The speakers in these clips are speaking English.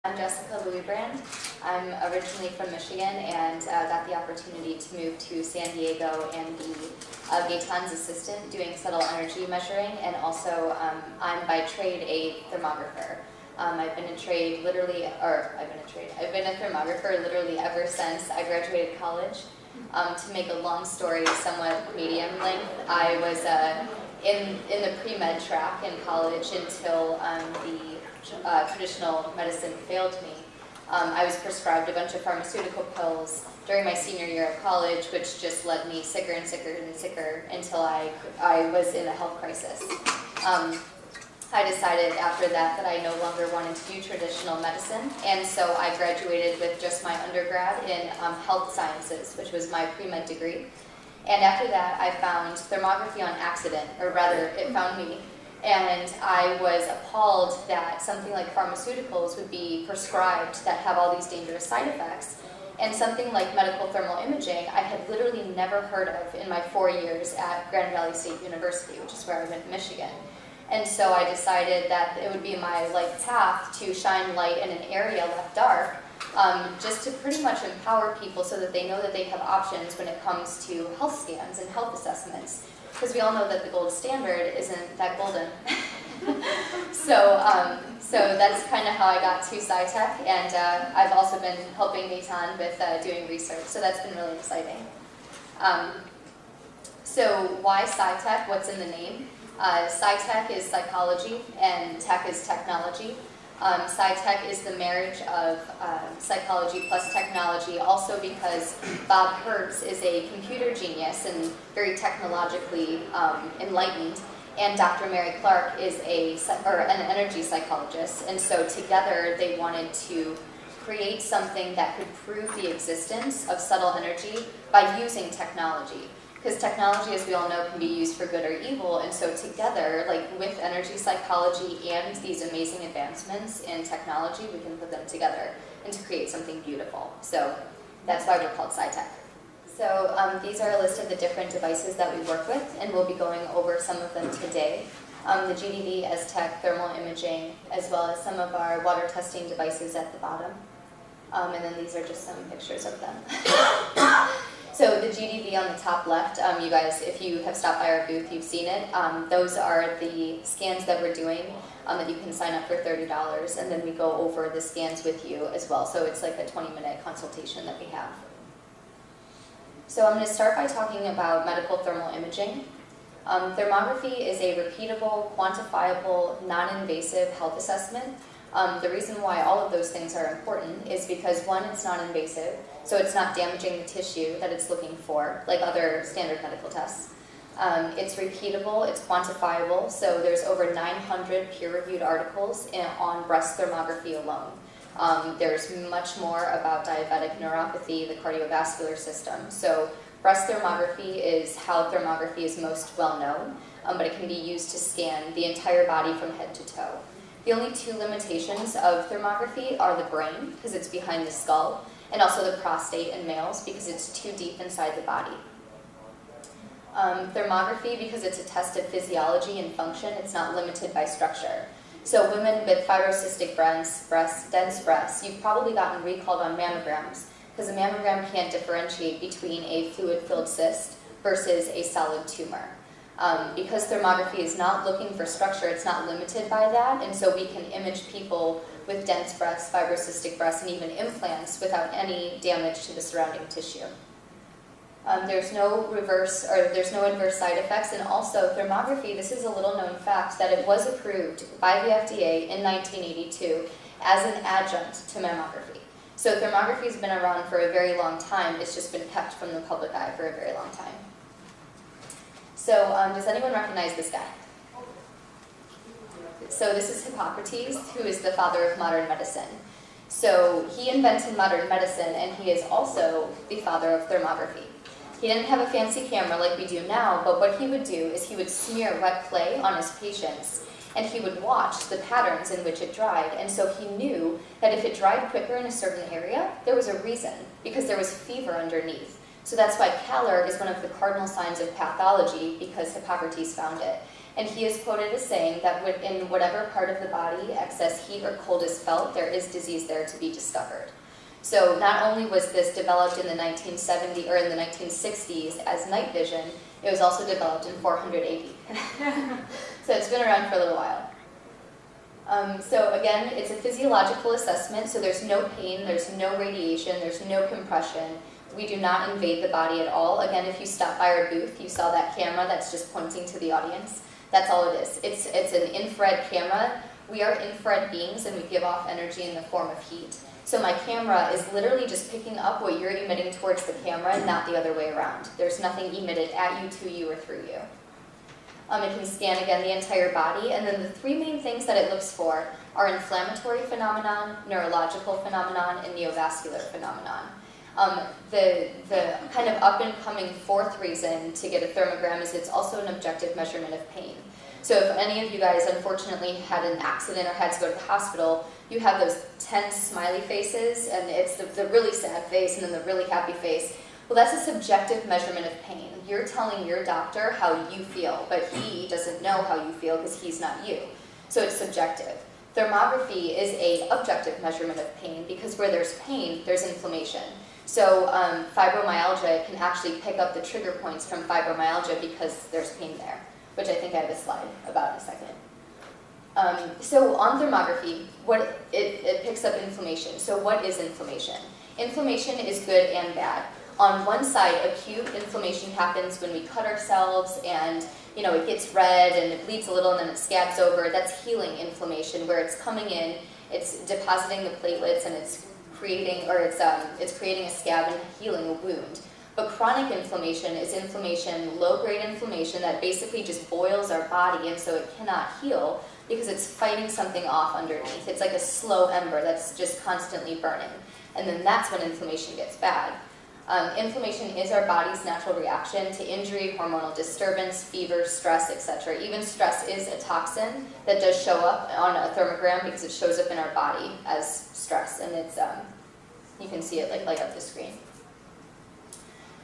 I'm Jessica Luibrand. I'm originally from Michigan and got the opportunity to move to San Diego and be Gaetan's assistant doing subtle energy measuring, and also I'm by trade a thermographer. I've been a thermographer literally ever since I graduated college. To make a long story somewhat medium length, I was in the pre-med track in college until the traditional medicine failed me. I was prescribed a bunch of pharmaceutical pills during my senior year of college, which just led me sicker and sicker and sicker until I was in a health crisis. I decided after that I no longer wanted to do traditional medicine, and so I graduated with just my undergrad in health sciences, which was my pre-med degree. And after that, I found thermography on accident, or rather, it found me. And I was appalled that something like pharmaceuticals would be prescribed that have all these dangerous side effects. And something like medical thermal imaging, I had literally never heard of in my 4 years at Grand Valley State University, which is where I went in Michigan. And so I decided that it would be my life path to shine light in an area left dark, just to pretty much empower people so that they know that they have options when it comes to health scans and health assessments. Because we all know that the gold standard isn't that golden. So that's kind of how I got to SciTech, and I've also been helping Gaetan with doing research, so that's been really exciting. So why SciTech? What's in the name? SciTech is psychology, and tech is technology. SciTech is the marriage of psychology plus technology, also because Bob Hertz is a computer genius and very technologically enlightened, and Dr. Mary Clark is an energy psychologist, and so together they wanted to create something that could prove the existence of subtle energy by using technology. Because technology, as we all know, can be used for good or evil, and so together, like with energy psychology and these amazing advancements in technology, we can put them together and to create something beautiful. So that's why we're called SciTech. So these are a list of the different devices that we work with, and we'll be going over some of them today. The GDV, S-Tech, thermal imaging, as well as some of our water testing devices at the bottom. And then these are just some pictures of them. So the GDV on the top left, you guys, if you have stopped by our booth, you've seen it. Those are the scans that we're doing that you can sign up for $30, and then we go over the scans with you as well. So it's like a 20-minute consultation that we have. So I'm going to start by talking about medical thermal imaging. Thermography is a repeatable, quantifiable, non-invasive health assessment. The reason why all of those things are important is because, one, it's non-invasive, so it's not damaging the tissue that it's looking for, like other standard medical tests. It's repeatable, it's quantifiable, so there's over 900 peer-reviewed articles on breast thermography alone. There's much more about diabetic neuropathy, the cardiovascular system. So breast thermography is how thermography is most well known, but it can be used to scan the entire body from head to toe. The only two limitations of thermography are the brain, because it's behind the skull, and also the prostate in males, because it's too deep inside the body. Thermography, because it's a test of physiology and function, it's not limited by structure. So women with fibrocystic breasts, dense breasts, you've probably gotten recalled on mammograms, because a mammogram can't differentiate between a fluid-filled cyst versus a solid tumor. Because thermography is not looking for structure, it's not limited by that, and so we can image people with dense breasts, fibrocystic breasts, and even implants without any damage to the surrounding tissue. There's no adverse side effects, and also thermography, this is a little known fact, that it was approved by the FDA in 1982 as an adjunct to mammography. So thermography has been around for a very long time, it's just been kept from the public eye for a very long time. So does anyone recognize this guy? So this is Hippocrates, who is the father of modern medicine. So he invented modern medicine, and he is also the father of thermography. He didn't have a fancy camera like we do now, but what he would do is he would smear wet clay on his patients, and he would watch the patterns in which it dried. And so he knew that if it dried quicker in a certain area, there was a reason, because there was fever underneath. So that's why pallor is one of the cardinal signs of pathology, because Hippocrates found it. And he is quoted as saying that in whatever part of the body excess heat or cold is felt, there is disease there to be discovered. So not only was this developed in the 1970s or in the 1960s as night vision, it was also developed in 400 AD. So it's been around for a little while. So again, it's a physiological assessment, so there's no pain, there's no radiation, there's no compression. We do not invade the body at all. Again, if you stop by our booth, you saw that camera that's just pointing to the audience. That's all it is. It's an infrared camera. We are infrared beings and we give off energy in the form of heat. So my camera is literally just picking up what you're emitting towards the camera, not the other way around. There's nothing emitted at you, to you, or through you. It can scan, again, the entire body, and then the three main things that it looks for are inflammatory phenomenon, neurological phenomenon, and neovascular phenomenon. The kind of up-and-coming fourth reason to get a thermogram is it's also an objective measurement of pain. So if any of you guys unfortunately had an accident or had to go to the hospital, you have those tense smiley faces, and it's the really sad face and then the really happy face. Well, that's a subjective measurement of pain. You're telling your doctor how you feel, but he doesn't know how you feel because he's not you. So it's subjective. Thermography is an objective measurement of pain because where there's pain, there's inflammation. So fibromyalgia can actually pick up the trigger points from fibromyalgia because there's pain there, which I think I have a slide about in a second. So on thermography, it picks up inflammation. So what is inflammation? Inflammation is good and bad. On one side, acute inflammation happens when we cut ourselves and it gets red and it bleeds a little and then it scabs over. That's healing inflammation, where it's coming in, it's depositing the platelets and it's creating a scab and healing a wound. But chronic inflammation is inflammation, low-grade inflammation that basically just boils our body, and so it cannot heal because it's fighting something off underneath. It's like a slow ember that's just constantly burning. And then that's when inflammation gets bad. Inflammation is our body's natural reaction to injury, hormonal disturbance, fever, stress, etc. Even stress is a toxin that does show up on a thermogram because it shows up in our body as stress, and it's you can see it like light up the screen.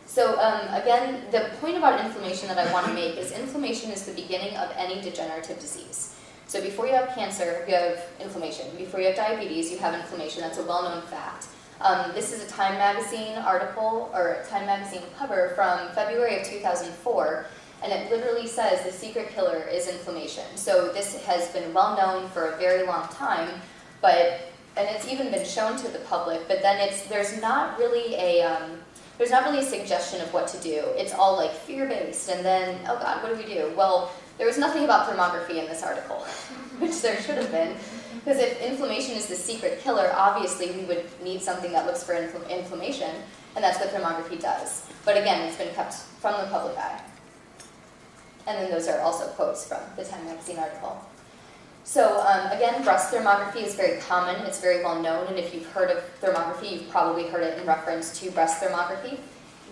So again, the point about inflammation that I want to make is inflammation is the beginning of any degenerative disease. So before you have cancer, you have inflammation. Before you have diabetes, you have inflammation. That's a well-known fact. This is a Time Magazine article, or Time Magazine cover from February of 2004, and it literally says the secret killer is inflammation. So this has been well known for a very long time, and it's even been shown to the public, but then there's not really a suggestion of what to do. It's all like fear-based, and then, oh God, what do we do? Well, there was nothing about thermography in this article, which there should have been. Because if inflammation is the secret killer, obviously we would need something that looks for inflammation, and that's what thermography does. But again, it's been kept from the public eye. And then those are also quotes from the Time Magazine article. So again, breast thermography is very common, it's very well known, and if you've heard of thermography, you've probably heard it in reference to breast thermography.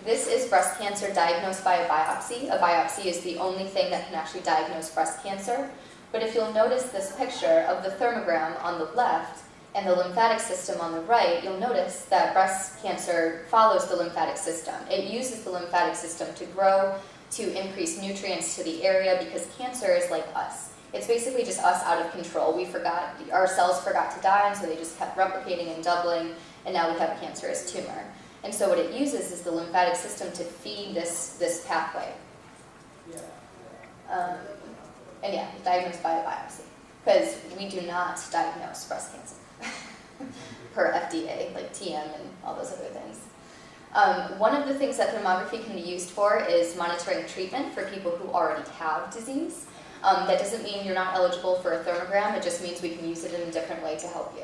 This is breast cancer diagnosed by a biopsy. A biopsy is the only thing that can actually diagnose breast cancer. But if you'll notice this picture of the thermogram on the left and the lymphatic system on the right, you'll notice that breast cancer follows the lymphatic system. It uses the lymphatic system to grow, to increase nutrients to the area, because cancer is like us. It's basically just us out of control. Our cells forgot to die, and so they just kept replicating and doubling, and now we have a cancerous tumor. And so what it uses is the lymphatic system to feed this pathway. And yeah, diagnosed by a biopsy, because we do not diagnose breast cancer per FDA, like TM and all those other things. One of the things that thermography can be used for is monitoring treatment for people who already have disease. That doesn't mean you're not eligible for a thermogram, it just means we can use it in a different way to help you.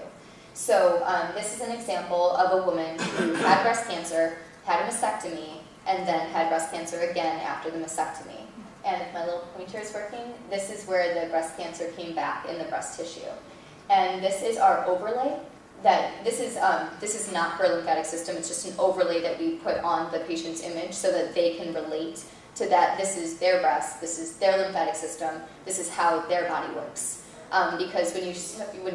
So this is an example of a woman who had breast cancer, had a mastectomy, and then had breast cancer again after the mastectomy. And if my little pointer is working, this is where the breast cancer came back in the breast tissue. And this is our overlay. This is not her lymphatic system, it's just an overlay that we put on the patient's image so that they can relate to that. This is their breast, this is their lymphatic system, this is how their body works. Because when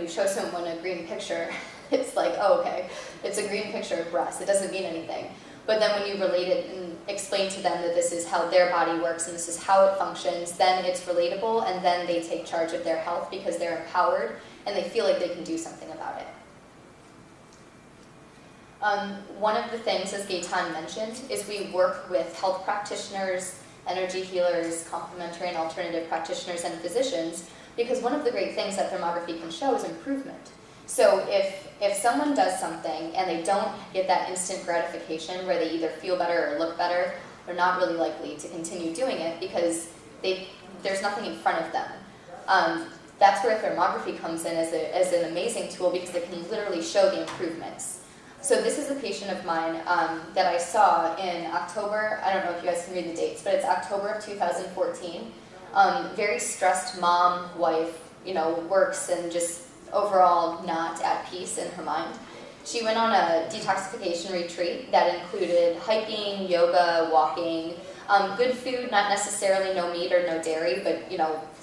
you show someone a green picture, it's like, oh, okay, it's a green picture of breast, it doesn't mean anything. But then when you relate it and explain to them that this is how their body works and this is how it functions, then it's relatable, and then they take charge of their health because they're empowered and they feel like they can do something about it. One of the things, as Gaetan mentioned, is we work with health practitioners, energy healers, complementary and alternative practitioners, and physicians, because one of the great things that thermography can show is improvement. So if someone does something and they don't get that instant gratification where they either feel better or look better, they're not really likely to continue doing it because there's nothing in front of them. That's where thermography comes in as an amazing tool because it can literally show the improvements. So this is a patient of mine that I saw in October. I don't know if you guys can read the dates, but it's October of 2014. Very stressed mom, wife, works and just overall not at peace in her mind. She went on a detoxification retreat that included hiking, yoga, walking, good food, not necessarily no meat or no dairy, but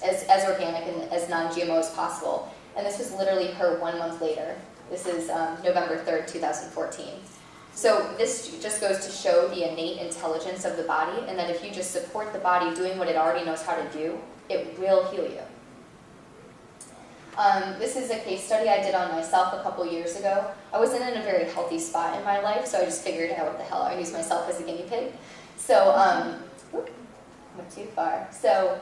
as organic and as non-GMO as possible. And this was literally her 1 month later. This is November 3rd, 2014. So this just goes to show the innate intelligence of the body, and that if you just support the body doing what it already knows how to do, it will heal you. This is a case study I did on myself a couple years ago. I wasn't in a very healthy spot in my life, so I just figured, what the hell, I use myself as a guinea pig. So, went too far. So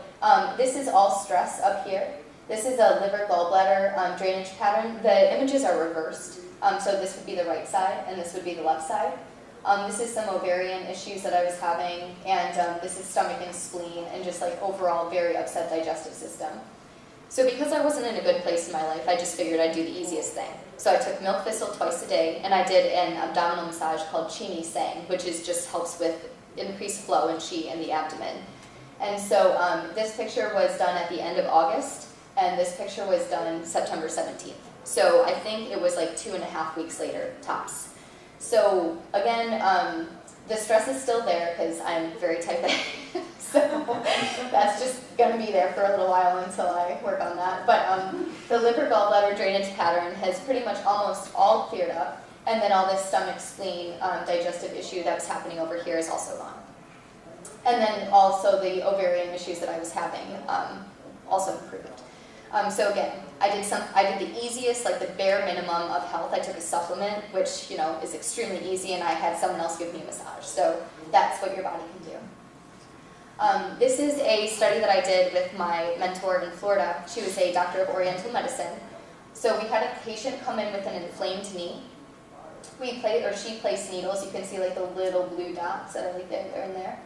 this is all stress up here. This is a liver gallbladder drainage pattern. The images are reversed. So this would be the right side, and this would be the left side. This is some ovarian issues that I was having, and this is stomach and spleen, and just like overall very upset digestive system. So because I wasn't in a good place in my life, I just figured I'd do the easiest thing. So I took milk thistle twice a day, and I did an abdominal massage called Chini Sang, which just helps with increased flow and chi in the abdomen. And so this picture was done at the end of August, and this picture was done September 17th. So I think it was like 2.5 weeks later, tops. So again, the stress is still there because I'm very type A. So that's just going to be there for a little while until I work on that. But the liver gallbladder drainage pattern has pretty much almost all cleared up. And then all this stomach, spleen, digestive issue that was happening over here is also gone. And then also the ovarian issues that I was having also improved. So again, I did the easiest, like the bare minimum of health. I took a supplement, which is extremely easy, and I had someone else give me a massage. So that's what your body can do. This is a study that I did with my mentor in Florida. She was a doctor of Oriental medicine. So we had a patient come in with an inflamed knee. She placed needles. You can see like the little blue dots that are like there and there.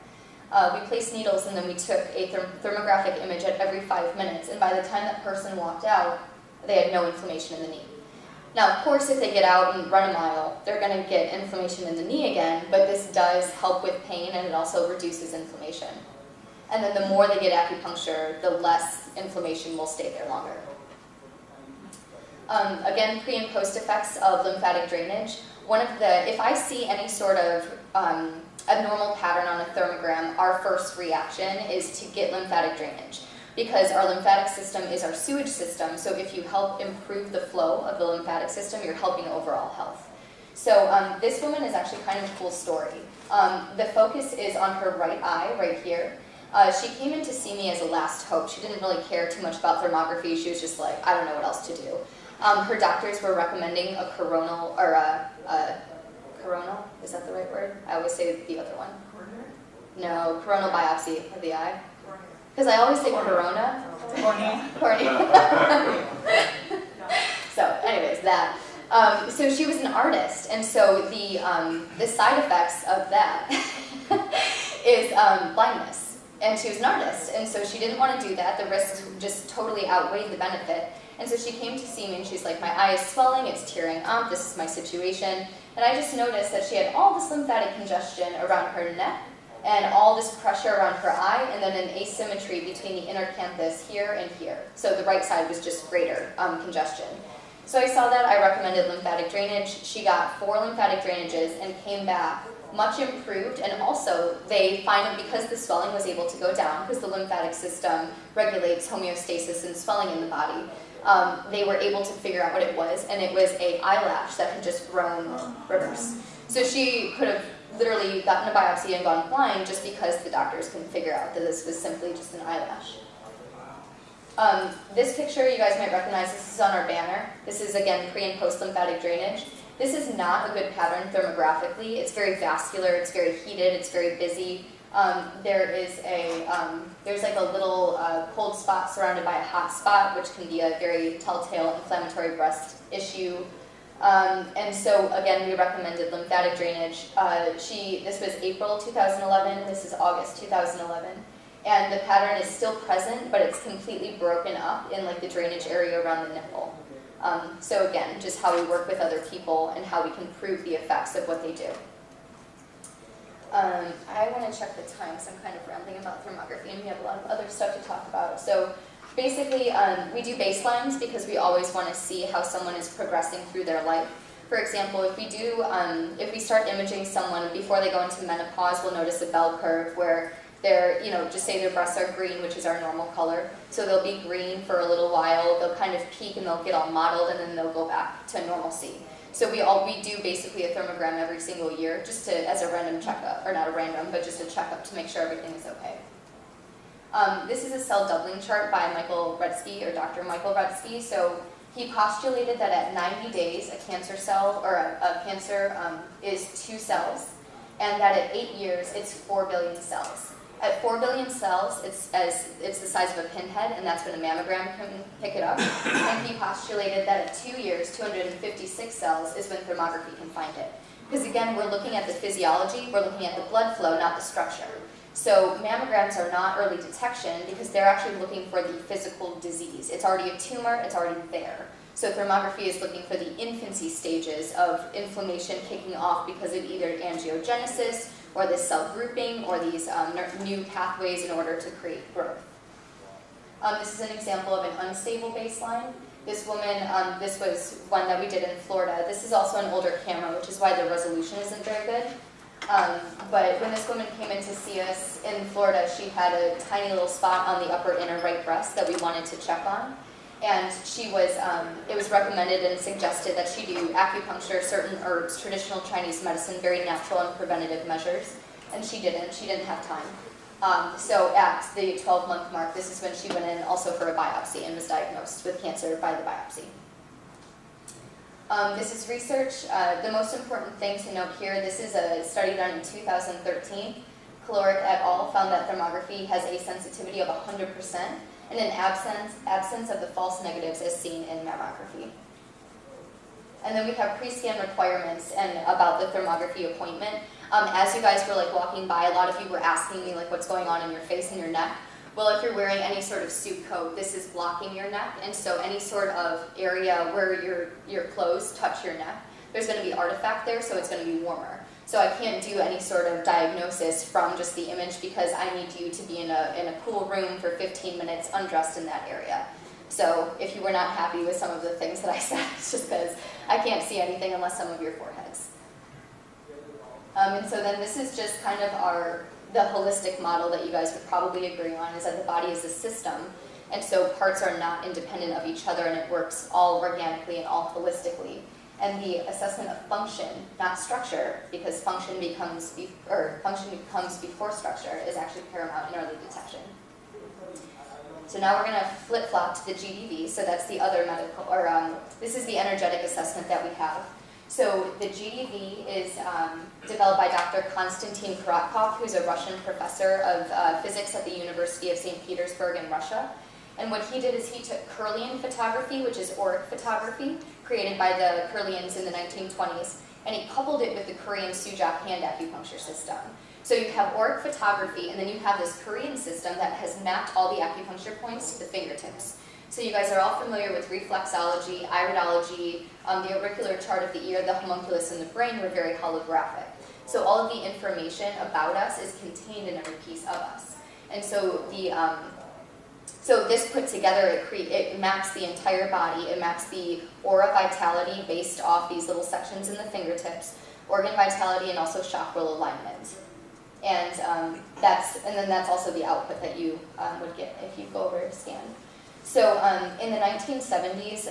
We placed needles, and then we took a thermographic image at every 5 minutes. And by the time that person walked out, they had no inflammation in the knee. Now, of course, if they get out and run a mile, they're going to get inflammation in the knee again, but this does help with pain, and it also reduces inflammation. And then the more they get acupuncture, the less inflammation will stay there longer. Again, pre and post effects of lymphatic drainage. If I see any sort of abnormal pattern on a thermogram, our first reaction is to get lymphatic drainage, because our lymphatic system is our sewage system. So if you help improve the flow of the lymphatic system, you're helping overall health. So this woman is actually kind of a cool story. The focus is on her right eye, right here. She came in to see me as a last hope. She didn't really care too much about thermography. She was just like, I don't know what else to do. Her doctors were recommending a coronal, or coronal, is that the right word? I always say the other one. No, coronal biopsy of the eye. Because I always say corona. Cornea. So anyways, that. So she was an artist, and so the side effects of that is blindness. And she was an artist, and so she didn't want to do that. The risks just totally outweighed the benefit. And so she came to see me, and she's like, my eye is swelling, it's tearing up, this is my situation. And I just noticed that she had all this lymphatic congestion around her neck, and all this pressure around her eye, and then an asymmetry between the inner canthus here and here. So the right side was just greater congestion. So I saw that, I recommended lymphatic drainage. She got 4 lymphatic drainages and came back much improved, and also they find that because the swelling was able to go down, because the lymphatic system regulates homeostasis and swelling in the body, they were able to figure out what it was, and it was a eyelash that had just grown reverse. So she could have literally gotten a biopsy and gone blind just because the doctors couldn't figure out that this was simply just an eyelash. This picture you guys might recognize. This is on our banner. This is, again, pre and post lymphatic drainage. This is not a good pattern thermographically. It's very vascular, it's very heated, it's very busy. There's like a little cold spot surrounded by a hot spot, which can be a very telltale inflammatory breast issue. And so, again, we recommended lymphatic drainage. This was April 2011, this is August 2011. And the pattern is still present, but it's completely broken up in like the drainage area around the nipple. So again, just how we work with other people and how we can prove the effects of what they do. I want to check the time because I'm kind of rambling about thermography and we have a lot of other stuff to talk about. So basically, we do baselines because we always want to see how someone is progressing through their life. For example, if we start imaging someone before they go into menopause, we'll notice a bell curve where just say their breasts are green, which is our normal color. So they'll be green for a little while, they'll kind of peak and they'll get all mottled and then they'll go back to normalcy. So we do basically a thermogram every single year just as a random checkup, or not a random, but just a checkup to make sure everything is okay. This is a cell doubling chart by Michael Redsky, or Dr. Michael Redsky. So he postulated that at 90 days, a cancer cell, or a cancer is 2 cells, and that at 8 years, it's 4 billion cells. At 4 billion cells, it's the size of a pinhead, and that's when a mammogram can pick it up. And he postulated that at 2 years, 256 cells is when thermography can find it. Because again, we're looking at the physiology, we're looking at the blood flow, not the structure. So mammograms are not early detection because they're actually looking for the physical disease. It's already a tumor, it's already there. So thermography is looking for the infancy stages of inflammation kicking off because of either angiogenesis or this cell grouping or these new pathways in order to create growth. This is an example of an unstable baseline. This woman, this was one that we did in Florida. This is also an older camera, which is why the resolution isn't very good. But when this woman came in to see us in Florida, she had a tiny little spot on the upper inner right breast that we wanted to check on. And it was recommended and suggested that she do acupuncture, certain herbs, traditional Chinese medicine, very natural and preventative measures. And she didn't have time. So at the 12-month mark, this is when she went in also for a biopsy and was diagnosed with cancer by the biopsy. This is research. The most important thing to note here, this is a study done in 2013. Caloric et al. Found that thermography has a sensitivity of 100% and an absence of the false negatives as seen in mammography. And then we have pre-scan requirements and about the thermography appointment. As you guys were walking by, a lot of you were asking me what's going on in your face and your neck. Well, if you're wearing any sort of suit coat, this is blocking your neck, and so any sort of area where your clothes touch your neck, there's going to be artifact there, so it's going to be warmer. So I can't do any sort of diagnosis from just the image because I need you to be in a cool room for 15 minutes undressed in that area. So if you were not happy with some of the things that I said, it's just because I can't see anything unless some of your foreheads. And so then this is just kind of the holistic model that you guys would probably agree on, is that the body is a system, and so parts are not independent of each other, and it works all organically and all holistically. And the assessment of function, not structure, because function becomes before structure, is actually paramount in early detection. So now we're going to flip-flop to the GDV. So that's the other medical, this is the energetic assessment that we have. So the GDV is developed by Dr. Konstantin Korotkov, who's a Russian professor of physics at the University of St. Petersburg in Russia. And what he did is he took Kirlian photography, which is auric photography, created by the Kirlians in the 1920s, and he coupled it with the Korean Sujak hand acupuncture system. So you have auric photography, and then you have this Korean system that has mapped all the acupuncture points to the fingertips. So you guys are all familiar with reflexology, iridology, the auricular chart of the ear, the homunculus, and the brain were very holographic. So all of the information about us is contained in every piece of us. And so so this put together, it maps the entire body, it maps the aura vitality based off these little sections in the fingertips, organ vitality, and also chakral alignment. And then that's also the output that you would get if you go over to scan. So in the 1970s,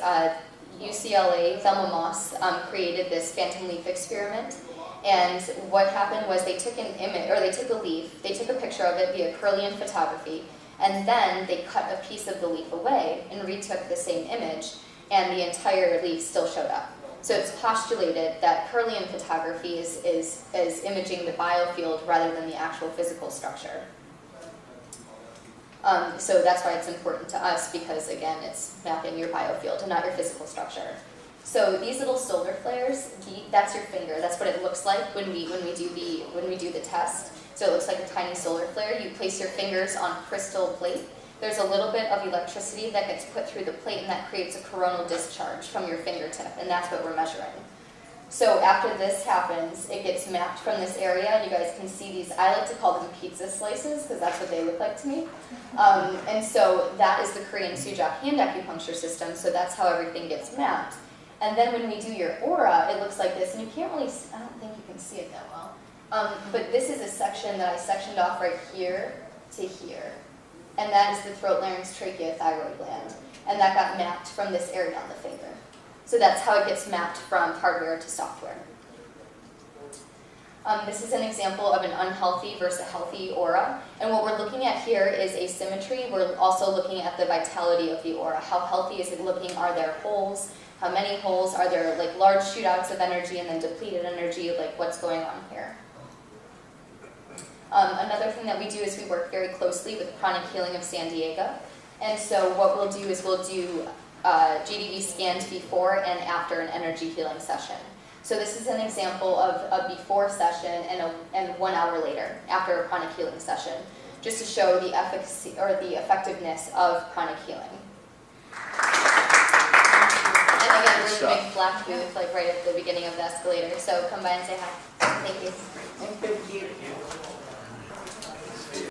UCLA, Thelma Moss created this phantom leaf experiment. And what happened was they took an image, or they took a leaf, they took a picture of it via Kirlian photography, and then they cut a piece of the leaf away and retook the same image, and the entire leaf still showed up. So it's postulated that Kirlian photography is imaging the biofield rather than the actual physical structure. So that's why it's important to us, because again, it's mapping your biofield and not your physical structure. So these little solar flares, that's your finger. That's what it looks like when we do the test. So it looks like a tiny solar flare. You place your fingers on crystal plate. There's a little bit of electricity that gets put through the plate, and that creates a coronal discharge from your fingertip, and that's what we're measuring. So after this happens, it gets mapped from this area, and you guys can see these, I like to call them pizza slices, because that's what they look like to me. And so that is the Korean Sujok hand acupuncture system, so that's how everything gets mapped. And then when we do your aura, it looks like this, and you can't really, I don't think you can see it that well. But this is a section that I sectioned off right here to here. And that is the throat, larynx, trachea, thyroid gland. And that got mapped from this area on the finger. So that's how it gets mapped from hardware to software. This is an example of an unhealthy versus a healthy aura. And what we're looking at here is asymmetry. We're also looking at the vitality of the aura. How healthy is it looking? Are there holes? How many holes? Are there like large shootouts of energy and then depleted energy? Like what's going on here? Another thing that we do is we work very closely with Pranic Healing of San Diego. And so what we'll do is we'll do GDV scans before and after an energy healing session. So this is an example of a before session and 1 hour later after a pranic healing session, just to show the efficacy or the effectiveness of pranic healing. And again, we're in a big black booth, like right at the beginning of the escalator. So come by and say hi. Thank you. Thank you.